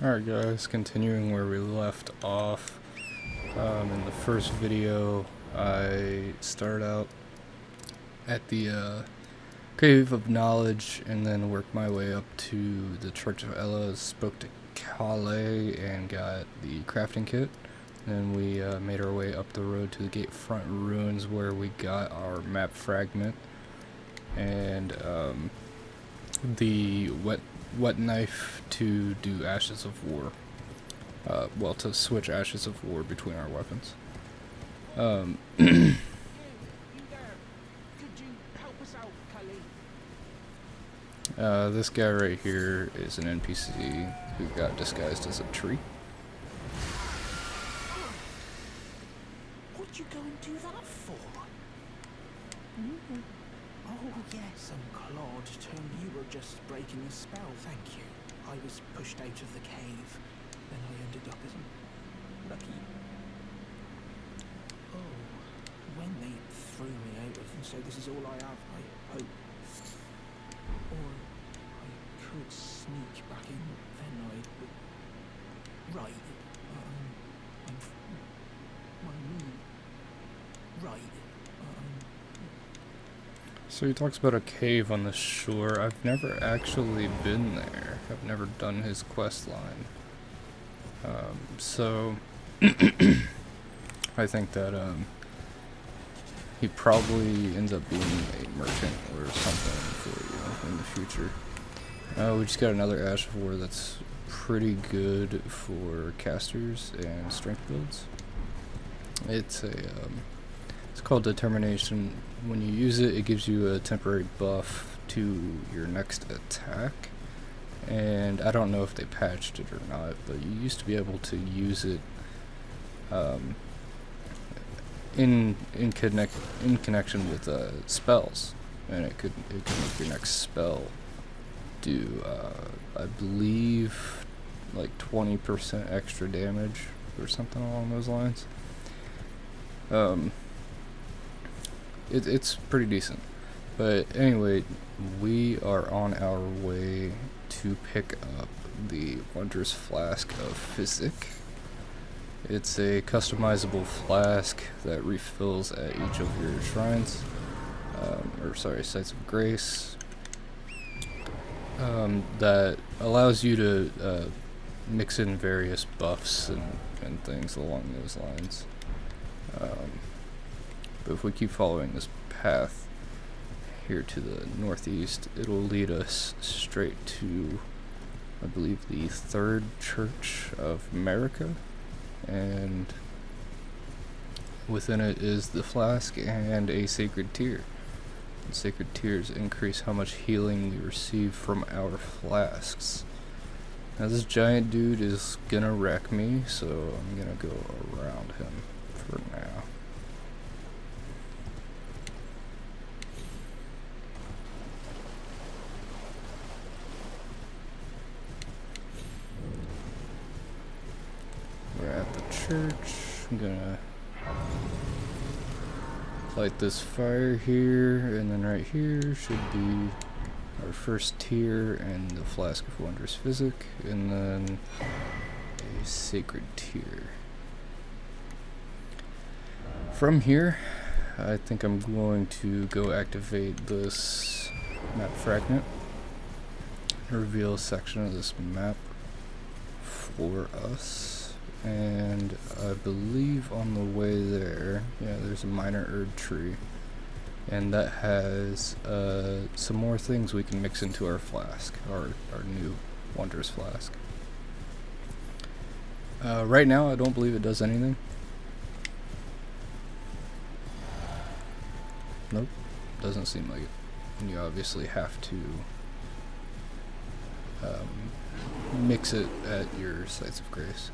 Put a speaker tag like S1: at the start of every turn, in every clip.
S1: Alright guys, continuing where we left off. In the first video, I started out at the Cave of Knowledge and then worked my way up to the Church of Ella, spoke to Calais and got the crafting kit. Then we made our way up the road to the Gatefront Ruins where we got our map fragment and the wet knife to do Ashes of War. Well, to switch Ashes of War between our weapons. This guy right here is an NPC who got disguised as a tree.
S2: What'd you go and do that for? Oh yes, and Claude told me you were just breaking a spell, thank you. I was pushed out of the cave, then I ended up as a lucky. Oh, when they threw me out of them, so this is all I have, I hope. Or I could sneak back in, then I would. Right.
S1: So he talks about a cave on the shore. I've never actually been there. I've never done his quest line. So I think that he probably ends up being a merchant or something for you in the future. We just got another Ash of War that's pretty good for casters and strength builds. It's called Determination. When you use it, it gives you a temporary buff to your next attack. And I don't know if they patched it or not, but you used to be able to use it in connection with spells, and it could make your next spell do I believe like 20% extra damage or something along those lines. It's pretty decent. But anyway, we are on our way to pick up the Wondrous Flask of Physick. It's a customizable flask that refills at each of your shrines, sites of grace, that allows you to mix in various buffs and things along those lines. But if we keep following this path here to the northeast, it'll lead us straight to, I believe, the Third Church of America, and within it is the flask and a sacred tear. The sacred tears increase how much healing we receive from our flasks. Now this giant dude is gonna wreck me, so I'm gonna go around him for now. We're at the church. I'm gonna light this fire here, and then right here should be our first tier and the flask of Wondrous Physick, and then a sacred tier. From here, I think I'm going to go activate this map fragment, reveal a section of this map for us. And I believe on the way there, yeah, there's a minor Erd tree, and that has some more things we can mix into our flask, our new Wondrous Flask. Right now, I don't believe it does anything. Nope, doesn't seem like it. And you obviously have to mix it at your sites of grace.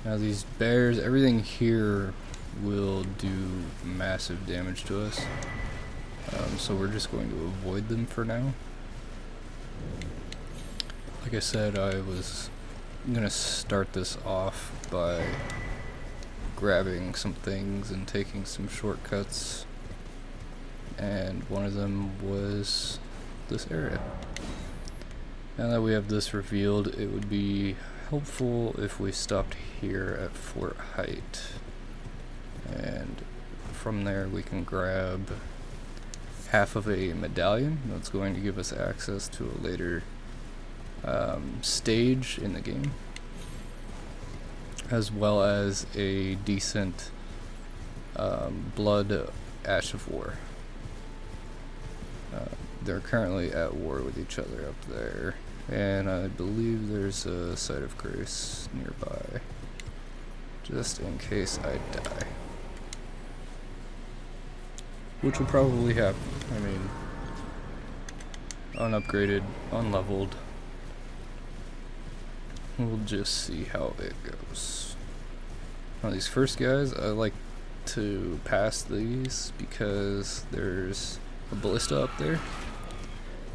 S1: Now these bears, everything here will do massive damage to us, so we're just going to avoid them for now. Like I said, I was going to start this off by grabbing some things and taking some shortcuts, and one of them was this area. Now that we have this revealed, it would be helpful if we stopped here at Fort Height, and from there we can grab half of a medallion that's going to give us access to a later stage in the game, as well as a decent blood Ash of War. They're currently at war with each other up there, and I believe there's a site of grace nearby, just in case I die. Which will probably happen. I mean, unupgraded, unleveled. We'll just see how it goes. Now these first guys, I like to pass these because there's a ballista up there,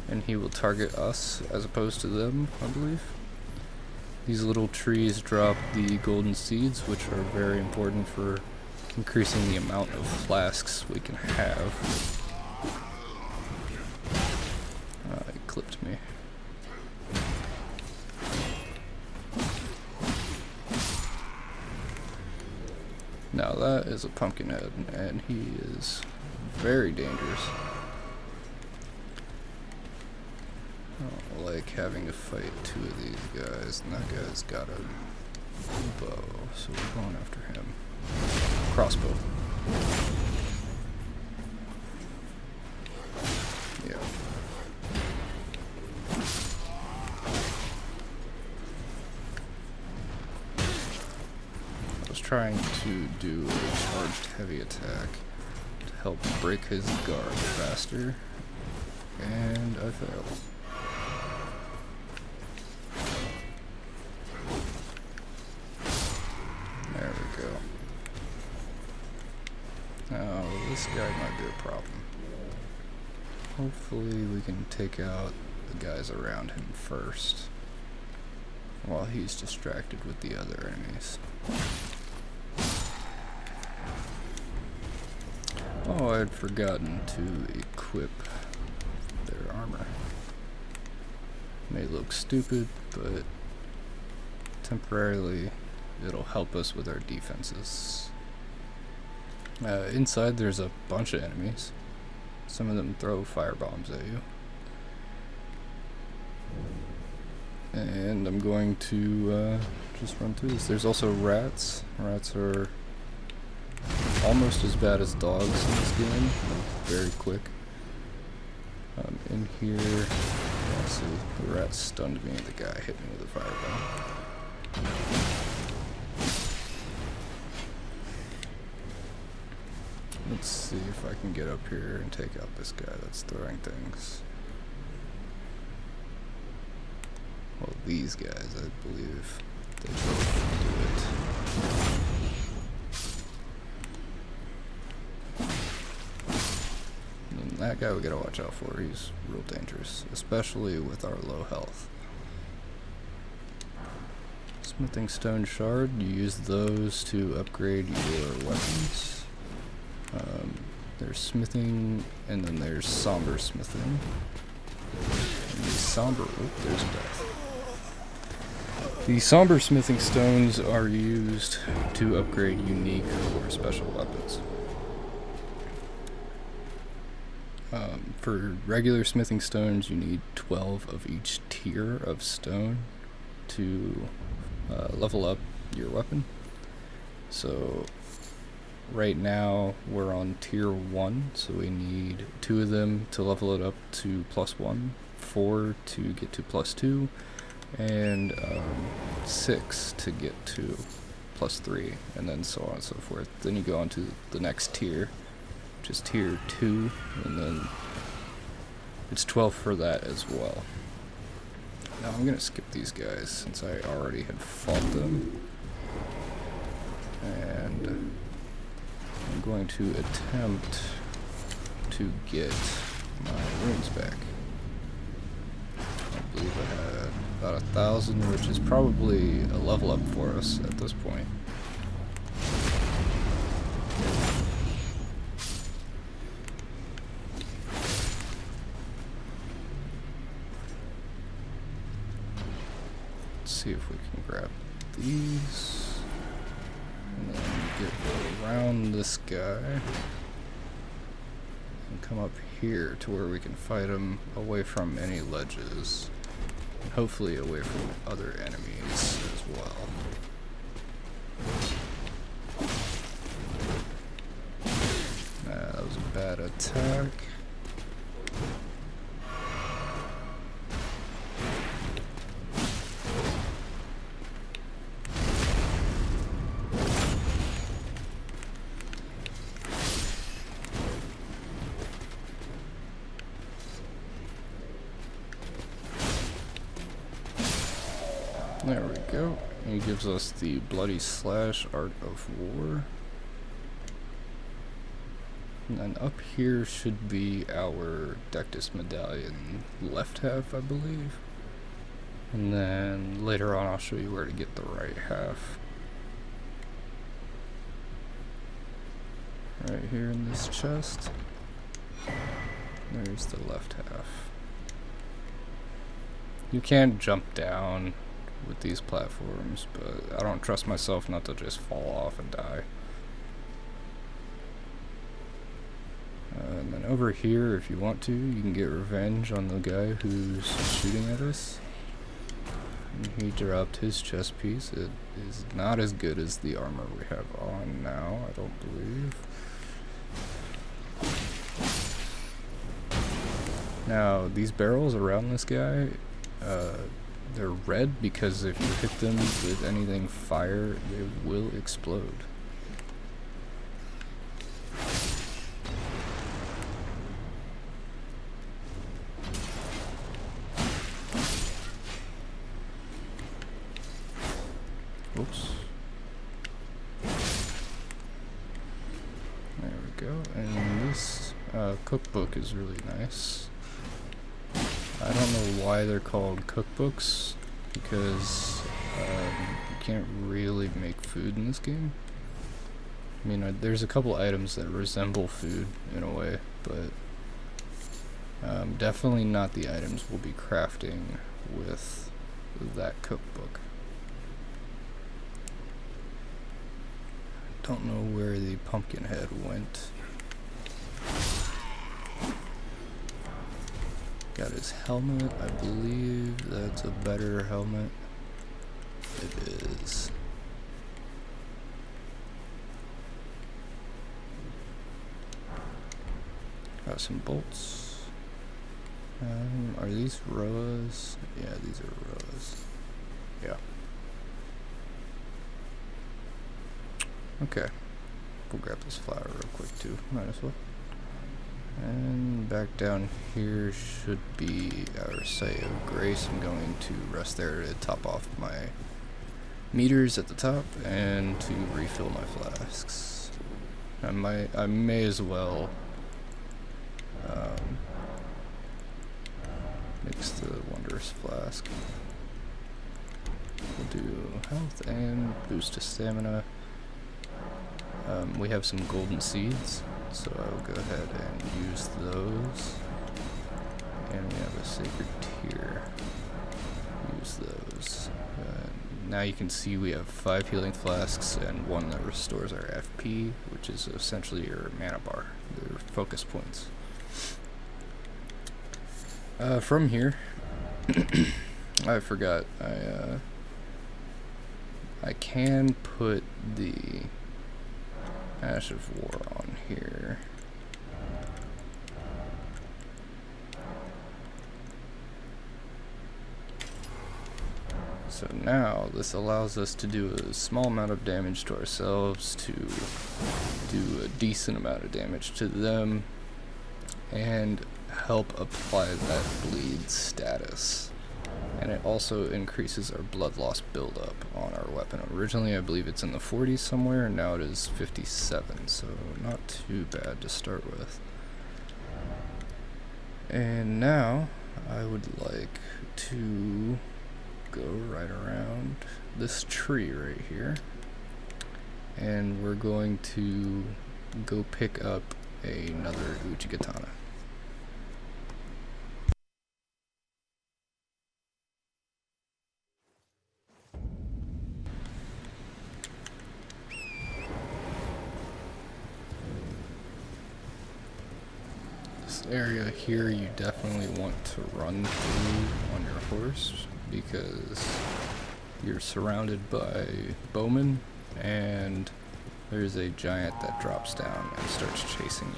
S1: and he will target us as opposed to them, I believe. These little trees drop the golden seeds, which are very important for increasing the amount of flasks we can have. It clipped me. Now that is a pumpkinhead, and he is very dangerous. I don't like having to fight two of these guys, and that guy's got a bow, so we're going after him. Crossbow. Yeah. I was trying to do a charged heavy attack to help break his guard faster, and I failed. There we go. Now, this guy might be a problem. Hopefully we can take out the guys around him first, while he's distracted with the other enemies. Oh, I had forgotten to equip their armor. May look stupid, but temporarily it'll help us with our defenses. Inside there's a bunch of enemies. Some of them throw firebombs at you. And I'm going to just run through this. There's also rats. Rats are almost as bad as dogs in this game. They're very quick. In here, let's see, the rat stunned me, the guy hit me with a firebomb. Let's see if I can get up here and take out this guy that's throwing things. Well, these guys, I believe, they both do it. And that guy we gotta watch out for, he's real dangerous, especially with our low health. Smithing stone shard, you use those to upgrade your weapons. There's smithing, and then there's somber smithing. And the somber, oh, there's death. The somber smithing stones are used to upgrade unique or special weapons. For regular smithing stones, you need 12 of each tier of stone to level up your weapon. So right now we're on tier 1, so we need 2 of them to level it up to +1, 4 to get to +2, and 6 to get to +3, and then so on and so forth. Then you go on to the next tier, which is tier 2, and then it's 12 for that as well. Now I'm gonna skip these guys since I already had fought them, and I'm going to attempt to get my runes back. I believe I had about 1,000, which is probably a level up for us at this point. Let's see if we can grab these. And then get around this guy. And come up here to where we can fight him away from any ledges. And hopefully away from other enemies as well. That was a bad attack. There we go. He gives us the Bloody Slash Art of War. And then up here should be our Dectus Medallion left half, I believe. And then later on I'll show you where to get the right half. Right here in this chest. There's the left half. You can jump down with these platforms, but I don't trust myself not to just fall off and die. And then over here, if you want to, you can get revenge on the guy who's shooting at us. And he dropped his chest piece. It is not as good as the armor we have on now, I don't believe. Now, these barrels around this guy, they're red because if you hit them with anything fire, they will explode. Oops. There we go. And this cookbook is really nice. I don't know why they're called cookbooks, because you can't really make food in this game. I mean, there's a couple items that resemble food in a way, but definitely not the items we'll be crafting with that cookbook. Don't know where the pumpkin head went. Got his helmet, I believe that's a better helmet. It is. Got some bolts. Are these Roas? Yeah, these are Roas. Yeah. Okay. We'll grab this flower real quick too, might as well. And back down here should be our site of grace. I'm going to rest there to top off my meters at the top and to refill my flasks. I may as well mix the Wondrous flask. We'll do health and boost to stamina. We have some golden seeds, so I will go ahead and use those. And we have a sacred tear. Use those. Now you can see we have 5 healing flasks and 1 that restores our FP, which is essentially your mana bar, your focus points. From here, I forgot, I can put the Ash of War on here. So now this allows us to do a small amount of damage to ourselves, to do a decent amount of damage to them, and help apply that bleed status. And it also increases our blood loss buildup on our weapon. Originally I believe it's in the 40s somewhere, and now it is 57, so not too bad to start with. And now I would like to go right around this tree right here, and we're going to go pick up another Uchigatana. This area here you definitely want to run through on your horse because you're surrounded by bowmen and there's a giant that drops down and starts chasing you.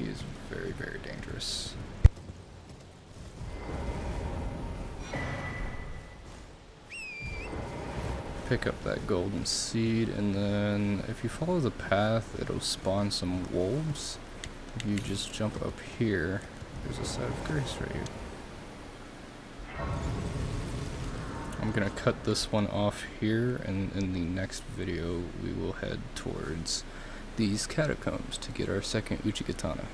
S1: He is very, very dangerous. Pick up that golden seed, and then if you follow the path, it'll spawn some wolves. If you just jump up here, there's a side of grace right here. I'm gonna cut this one off here, and in the next video we will head towards these catacombs to get our second Uchigatana.